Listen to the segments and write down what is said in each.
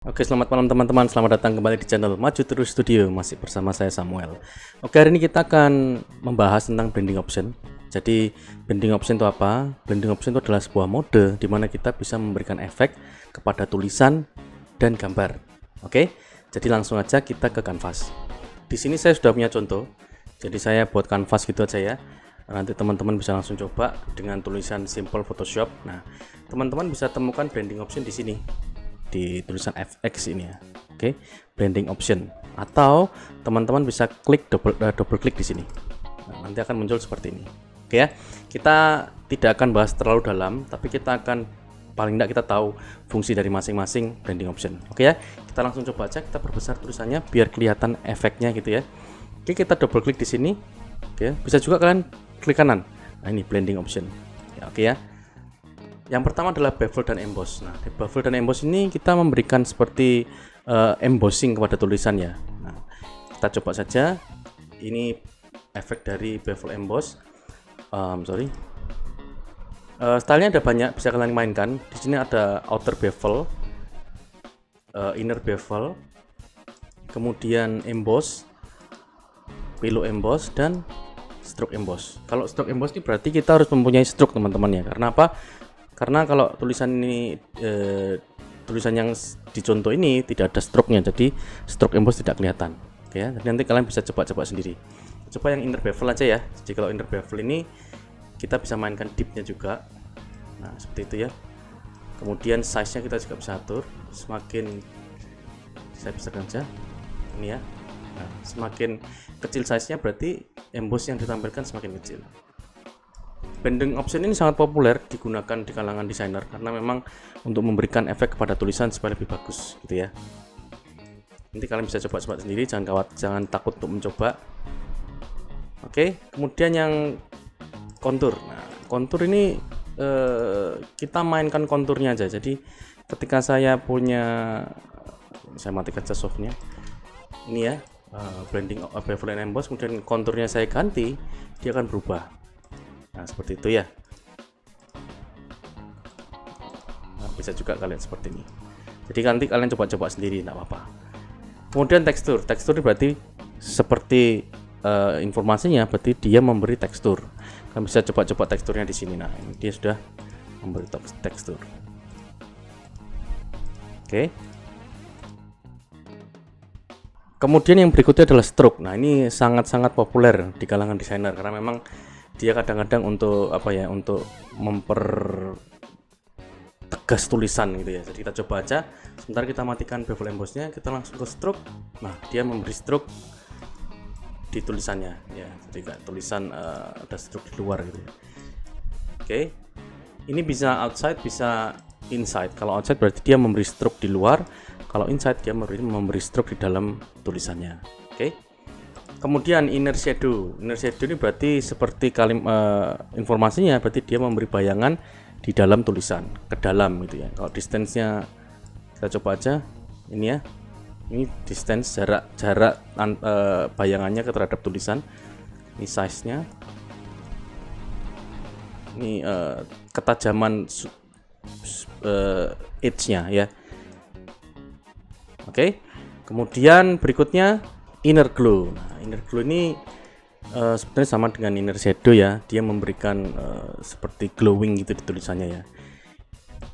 Oke, selamat malam teman-teman. Selamat datang kembali di channel Maju Terus Studio. Masih bersama saya Samuel. Oke, hari ini kita akan membahas tentang blending option. Jadi, blending option itu apa? Blending option itu adalah sebuah mode di mana kita bisa memberikan efek kepada tulisan dan gambar. Oke, jadi langsung aja kita ke kanvas. Di sini saya sudah punya contoh. Jadi saya buat kanvas gitu aja ya. Nanti teman-teman bisa langsung coba dengan tulisan simple Photoshop. Nah, teman-teman bisa temukan blending option di sini, di tulisan FX ini ya. Oke, blending option, atau teman-teman bisa klik double klik di sini. Nah, nanti akan muncul seperti ini. Oke ya, kita tidak akan bahas terlalu dalam, tapi kita akan paling tidak kita tahu fungsi dari masing-masing blending option. Oke ya, kita langsung coba aja, kita perbesar tulisannya biar kelihatan efeknya gitu ya. Oke, kita double klik di sini. Oke, bisa juga kalian klik kanan. Nah, ini blending option ya. Oke ya, yang pertama adalah bevel dan emboss. Nah, di bevel dan emboss ini kita memberikan seperti embossing kepada tulisan ya. Nah, kita coba saja. Ini efek dari bevel emboss. Stylenya ada banyak, bisa kalian mainkan. Di sini ada outer bevel, inner bevel, kemudian emboss, below emboss, dan stroke emboss. Kalau stroke emboss ini berarti kita harus mempunyai stroke teman-teman ya. Karena apa? Karena kalau tulisan ini tulisan yang di contoh ini tidak ada stroke-nya, jadi stroke emboss tidak kelihatan. Oke ya, nanti kalian bisa coba-coba sendiri. Coba yang inner bevel aja ya. Jadi kalau inner bevel ini kita bisa mainkan dip-nya juga. Nah, seperti itu ya. Kemudian size-nya kita juga bisa atur. Semakin saya bisa aja ini ya. Nah, semakin kecil size-nya berarti emboss yang ditampilkan semakin kecil. Blending option ini sangat populer digunakan di kalangan desainer karena memang untuk memberikan efek kepada tulisan supaya lebih bagus gitu ya. Nanti kalian bisa coba-coba sendiri, jangan takut untuk mencoba. Oke, kemudian yang kontur. Nah, kontur ini kita mainkan konturnya aja. Jadi ketika saya matikan saja softnya. Ini ya, blending bevel and emboss, kemudian konturnya saya ganti, dia akan berubah. Nah, seperti itu ya. Nah, bisa juga kalian seperti ini. Jadi nanti kalian coba-coba sendiri, tidak apa-apa. Kemudian tekstur ini berarti seperti informasinya, berarti dia memberi tekstur. Kalian bisa coba-coba teksturnya di sini. Nah, ini dia sudah memberi tekstur. Oke. Kemudian yang berikutnya adalah stroke. Nah, ini sangat-sangat populer di kalangan desainer karena memang dia kadang-kadang untuk apa ya, untuk mempertegas tulisan gitu ya. Jadi kita coba aja. Sebentar kita matikan bevel embossnya, kita langsung ke stroke. Nah, dia memberi stroke di tulisannya ya. Jadi kayak tulisan ada stroke di luar gitu ya. Oke. Ini bisa outside, bisa inside. Kalau outside berarti dia memberi stroke di luar. Kalau inside dia memberi stroke di dalam tulisannya. Oke. Kemudian inner shadow ini berarti seperti informasinya berarti dia memberi bayangan di dalam tulisan, ke dalam gitu ya. Kalau distance-nya kita coba aja ini ya. Ini distance, jarak bayangannya terhadap tulisan. Ini size-nya. Ini ketajaman edge-nya ya. Oke. Kemudian berikutnya inner glow. Nah, inner glow ini sebenarnya sama dengan inner shadow ya. Dia memberikan seperti glowing gitu di tulisannya ya.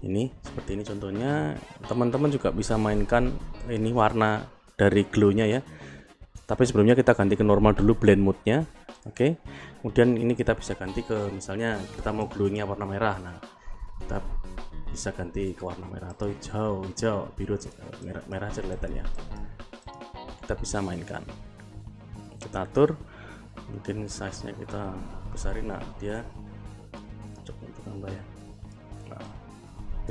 Ini seperti ini contohnya. Teman-teman juga bisa mainkan ini warna dari glow-nya ya. Tapi sebelumnya kita ganti ke normal dulu blend mode-nya. Oke. Kemudian ini kita bisa ganti ke, misalnya kita mau glowing-nya warna merah. Nah, kita bisa ganti ke warna merah atau hijau, biru, merah aja kelihatan ya. Kita bisa mainkan, kita atur, mungkin size nya kita besarin. Nah, dia coba untuk tambah ya. Nah,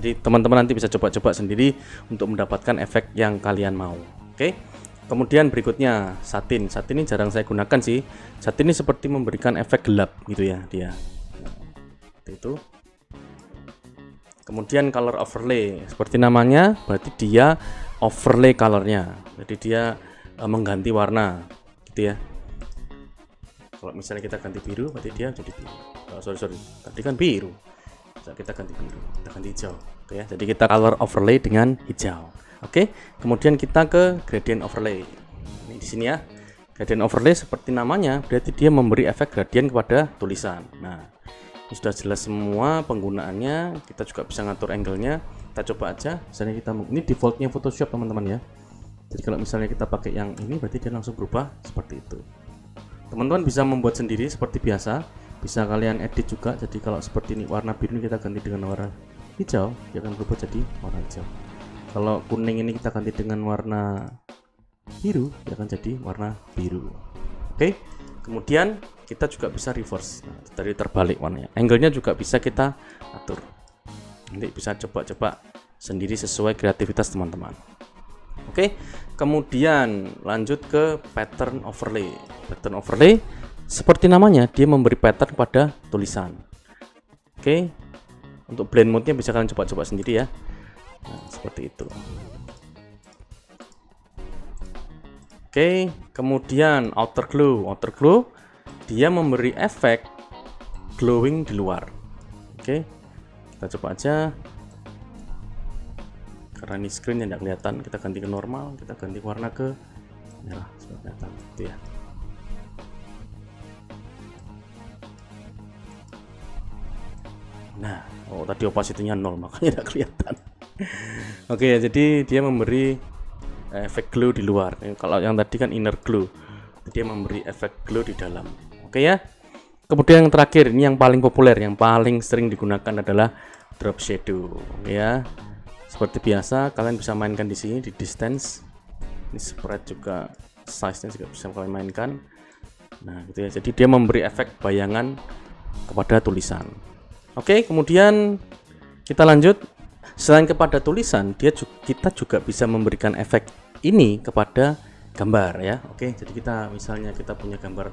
jadi teman-teman nanti bisa coba-coba sendiri untuk mendapatkan efek yang kalian mau. Oke. Kemudian berikutnya satin ini jarang saya gunakan sih. Satin ini seperti memberikan efek gelap gitu ya dia. Nah, itu. Kemudian color overlay, seperti namanya berarti dia overlay colornya, jadi dia mengganti warna gitu ya. Kalau misalnya kita ganti biru berarti dia jadi biru. Sorry, tadi kan biru, kita ganti biru, kita ganti hijau. Oke ya, jadi kita color overlay dengan hijau. Oke, kemudian kita ke gradient overlay. Ini di sini ya. Gradient overlay seperti namanya, berarti dia memberi efek gradient kepada tulisan. Nah, ini sudah jelas semua penggunaannya. Kita juga bisa ngatur angle-nya. Kita coba aja. Misalnya ini defaultnya Photoshop teman-teman ya. Jadi kalau misalnya kita pakai yang ini, berarti dia langsung berubah seperti itu. Teman-teman bisa membuat sendiri seperti biasa. Bisa kalian edit juga. Jadi kalau seperti ini warna biru ini kita ganti dengan warna hijau, dia akan berubah jadi warna hijau. Kalau kuning ini kita ganti dengan warna biru, dia akan jadi warna biru. Oke. Kemudian kita juga bisa reverse. Nah, dari terbalik warnanya. Angle-nya juga bisa kita atur. Nanti bisa coba-coba sendiri sesuai kreativitas teman-teman. Oke, kemudian lanjut ke pattern overlay. Pattern overlay seperti namanya, dia memberi pattern pada tulisan. Oke, untuk blend mode-nya bisa kalian coba-coba sendiri ya. Nah, seperti itu. Oke, kemudian outer glow. Outer glow dia memberi efek glowing di luar. Oke, kita coba aja. Karena ini screen yang tidak kelihatan, kita ganti ke normal, kita ganti warna ke merah supaya kelihatan gitu ya. Nah, tadi opacity-nya 0 makanya tidak kelihatan. Oke, jadi dia memberi efek glow di luar. Kalau yang tadi kan inner glow, dia memberi efek glow di dalam. Oke ya. Kemudian yang terakhir, ini yang paling populer, yang paling sering digunakan adalah drop shadow ya. Seperti biasa, kalian bisa mainkan di sini di distance. Ini spread juga, size-nya juga bisa kalian mainkan. Nah, gitu ya. Jadi dia memberi efek bayangan kepada tulisan. Oke, kemudian kita lanjut. Selain kepada tulisan, kita juga bisa memberikan efek ini kepada gambar ya. Oke, jadi kita misalnya kita punya gambar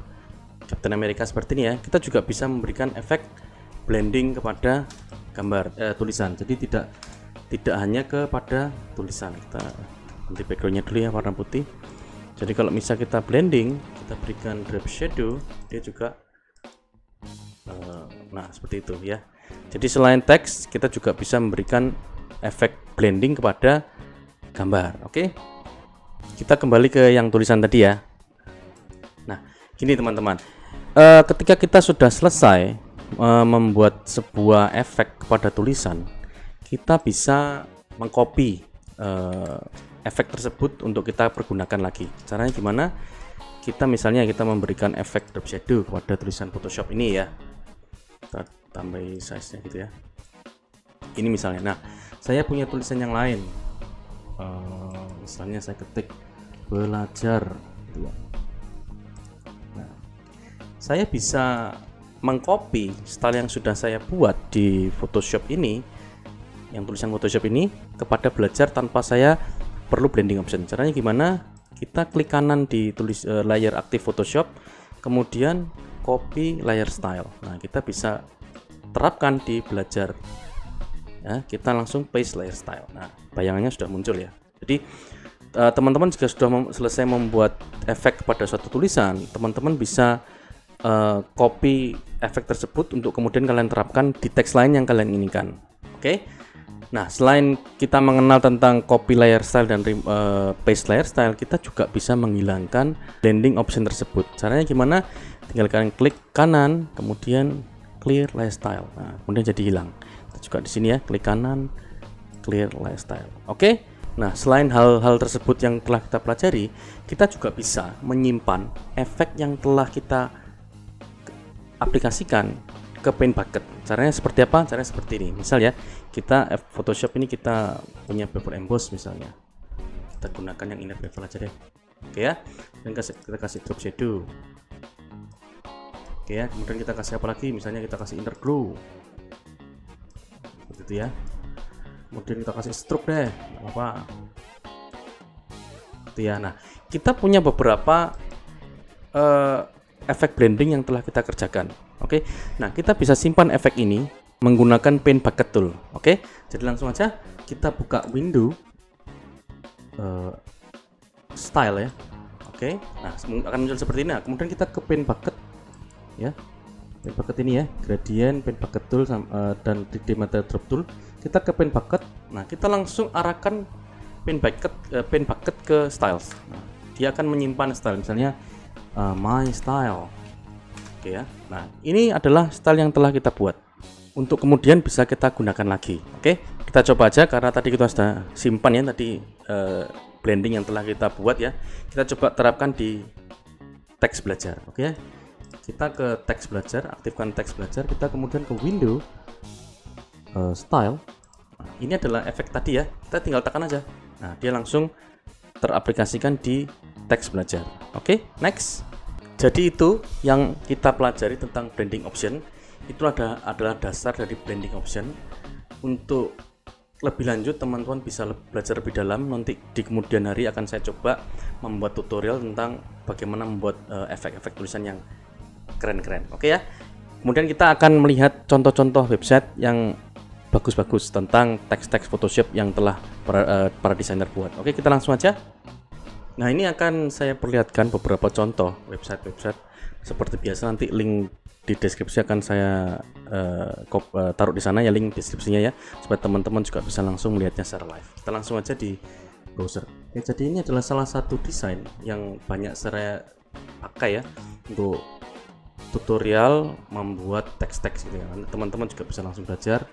Captain America seperti ini ya. Kita juga bisa memberikan efek blending kepada gambar tulisan. Jadi tidak hanya kepada tulisan. Kita ganti backgroundnya dulu ya, warna putih. Jadi kalau misal kita blending, kita berikan drop shadow, dia juga nah seperti itu ya. Jadi selain teks, kita juga bisa memberikan efek blending kepada gambar. Oke, kita kembali ke yang tulisan tadi ya. Nah gini teman-teman, ketika kita sudah selesai membuat sebuah efek kepada tulisan, kita bisa mengcopy efek tersebut untuk kita pergunakan lagi. Caranya gimana? Kita misalnya kita memberikan efek drop shadow kepada tulisan Photoshop ini ya. Kita tambahin size-nya gitu ya. Ini misalnya. Nah, saya punya tulisan yang lain. Misalnya saya ketik belajar gitu ya. Nah, saya bisa mengcopy style yang sudah saya buat di Photoshop ini, yang tulisan Photoshop ini, kepada belajar tanpa saya perlu blending option. Caranya gimana? Kita klik kanan di layer aktif Photoshop, kemudian copy layer style. Nah, kita bisa terapkan di belajar ya, kita langsung paste layer style. Nah, bayangannya sudah muncul ya. Jadi teman-teman jika sudah selesai membuat efek pada suatu tulisan, teman-teman bisa copy efek tersebut untuk kemudian kalian terapkan di teks lain yang kalian inginkan. Oke. Nah, selain kita mengenal tentang copy layer style dan paste layer style, kita juga bisa menghilangkan blending option tersebut. Caranya gimana? Tinggal kalian klik kanan, kemudian clear layer style. Nah, kemudian jadi hilang. Kita juga di sini ya, klik kanan, clear layer style. Oke. Nah, selain hal-hal tersebut yang telah kita pelajari, kita juga bisa menyimpan efek yang telah kita aplikasikan ke Paint Bucket. Caranya seperti apa? Caranya seperti ini. Misal ya, kita Photoshop ini kita punya bevel emboss misalnya. Kita gunakan yang inner bevel aja deh. Oke ya. Dan kita kasih drop shadow. Oke ya, kemudian kita kasih apa lagi? Misalnya kita kasih inner glow. Seperti itu ya. Kemudian kita kasih stroke deh, nggak apa. Gitu ya. Nah, kita punya beberapa efek blending yang telah kita kerjakan. Oke. Nah, kita bisa simpan efek ini menggunakan Paint Bucket tool. Oke. Jadi langsung aja kita buka window style ya. Oke. Nah, akan muncul seperti ini. Nah, kemudian kita ke Paint Bucket ya. Paint Bucket ini ya, gradient, Paint Bucket tool dan 3D Material Drop tool. Kita ke Paint Bucket. Nah, kita langsung arahkan pin bucket ke styles. Nah, dia akan menyimpan style, misalnya my style. Oke ya. Nah, ini adalah style yang telah kita buat untuk kemudian bisa kita gunakan lagi. Oke, kita coba aja karena tadi kita sudah simpan ya tadi blending yang telah kita buat ya. Kita coba terapkan di teks belajar. Oke ya. Kita ke teks belajar, aktifkan teks belajar, kita kemudian ke window style. Nah, ini adalah efek tadi ya. Kita tinggal tekan aja. Nah, dia langsung teraplikasikan di teks belajar. Oke, next. Jadi itu yang kita pelajari tentang blending option. Itu adalah dasar dari blending option. Untuk lebih lanjut teman-teman bisa belajar lebih dalam. Nanti di kemudian hari akan saya coba membuat tutorial tentang bagaimana membuat efek-efek tulisan yang keren-keren. Oke ya. Kemudian kita akan melihat contoh-contoh website yang bagus-bagus tentang teks-teks Photoshop yang telah para desainer buat. Oke, kita langsung aja. Nah, ini akan saya perlihatkan beberapa contoh website-website. Seperti biasa nanti link di deskripsi akan saya taruh di sana ya, link deskripsinya ya, supaya teman-teman juga bisa langsung melihatnya secara live. Kita langsung aja di browser. Oke, jadi ini adalah salah satu desain yang banyak saya pakai ya untuk tutorial membuat teks-teks gitu ya. Teman-teman juga bisa langsung belajar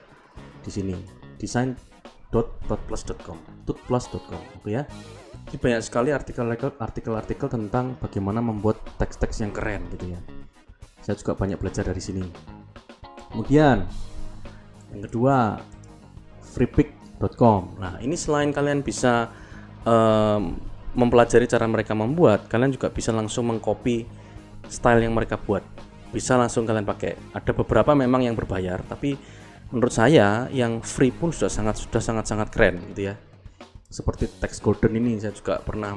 di sini. design.tutplus.com. Oke ya. Ini banyak sekali artikel-artikel tentang bagaimana membuat teks-teks yang keren gitu ya. Saya juga banyak belajar dari sini. Kemudian yang kedua, freepik.com. Nah, ini selain kalian bisa mempelajari cara mereka membuat, kalian juga bisa langsung mengcopy style yang mereka buat. Bisa langsung kalian pakai. Ada beberapa memang yang berbayar, tapi menurut saya yang free pun sudah sangat keren gitu ya. Seperti teks golden ini saya juga pernah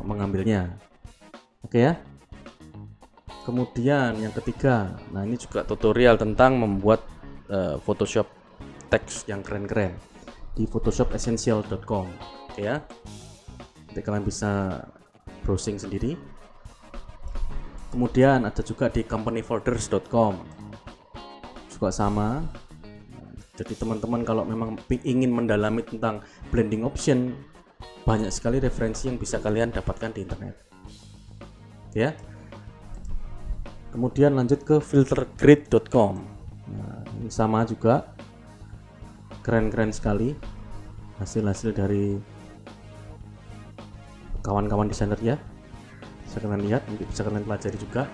mengambilnya. Oke ya. Kemudian yang ketiga, nah ini juga tutorial tentang membuat Photoshop teks yang keren-keren di photoshopessential.com. Oke ya. Nanti kalian bisa browsing sendiri. Kemudian ada juga di companyfolders.com. Juga sama. Jadi teman-teman kalau memang ingin mendalami tentang blending option, banyak sekali referensi yang bisa kalian dapatkan di internet. Ya. Kemudian lanjut ke filtergrid.com. Nah, ini sama juga. Keren-keren sekali hasil-hasil dari kawan-kawan desainer ya. Bisa kalian lihat, nanti bisa kalian pelajari juga.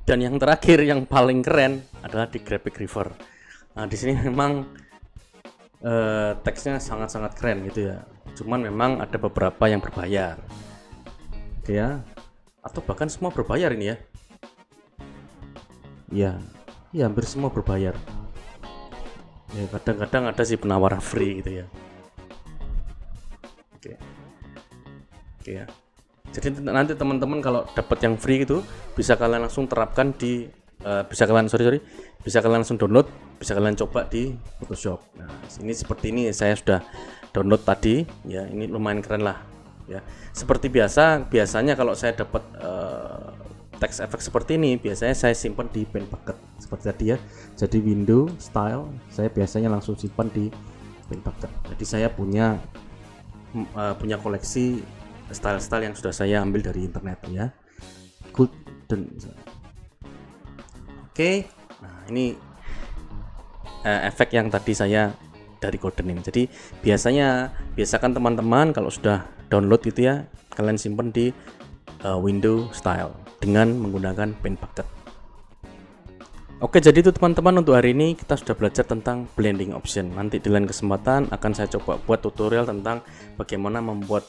Dan yang terakhir yang paling keren adalah di Graphic River. Nah, di sini memang teksnya sangat-sangat keren gitu ya. Cuman memang ada beberapa yang berbayar. Oke ya. Atau bahkan semua berbayar ini ya. Ya, hampir semua berbayar. Ya, kadang-kadang ada sih penawaran free gitu ya. Oke ya. Jadi nanti teman-teman kalau dapat yang free itu bisa kalian langsung terapkan di bisa kalian langsung download, bisa kalian coba di Photoshop. Nah, ini seperti ini saya sudah download tadi ya. Ini lumayan keren lah ya. Seperti biasanya kalau saya dapat teks efek seperti ini, biasanya saya simpan di pen bucket seperti tadi ya. Jadi window style saya biasanya langsung simpan di pen bucket. Jadi saya punya koleksi style-style yang sudah saya ambil dari internet ya. Golden. Oke. Nah, ini efek yang tadi saya dari Golden ini. Jadi biasakan teman-teman kalau sudah download gitu ya, kalian simpan di window style dengan menggunakan pen bucket. Oke, jadi itu teman-teman untuk hari ini kita sudah belajar tentang blending option. Nanti di lain kesempatan akan saya coba buat tutorial tentang bagaimana membuat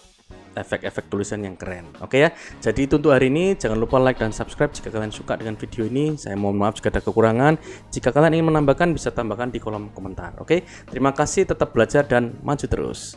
efek-efek tulisan yang keren. Oke ya. Jadi itu untuk hari ini. Jangan lupa like dan subscribe jika kalian suka dengan video ini. Saya mohon maaf jika ada kekurangan. Jika kalian ingin menambahkan bisa tambahkan di kolom komentar. Oke. Terima kasih, tetap belajar dan maju terus.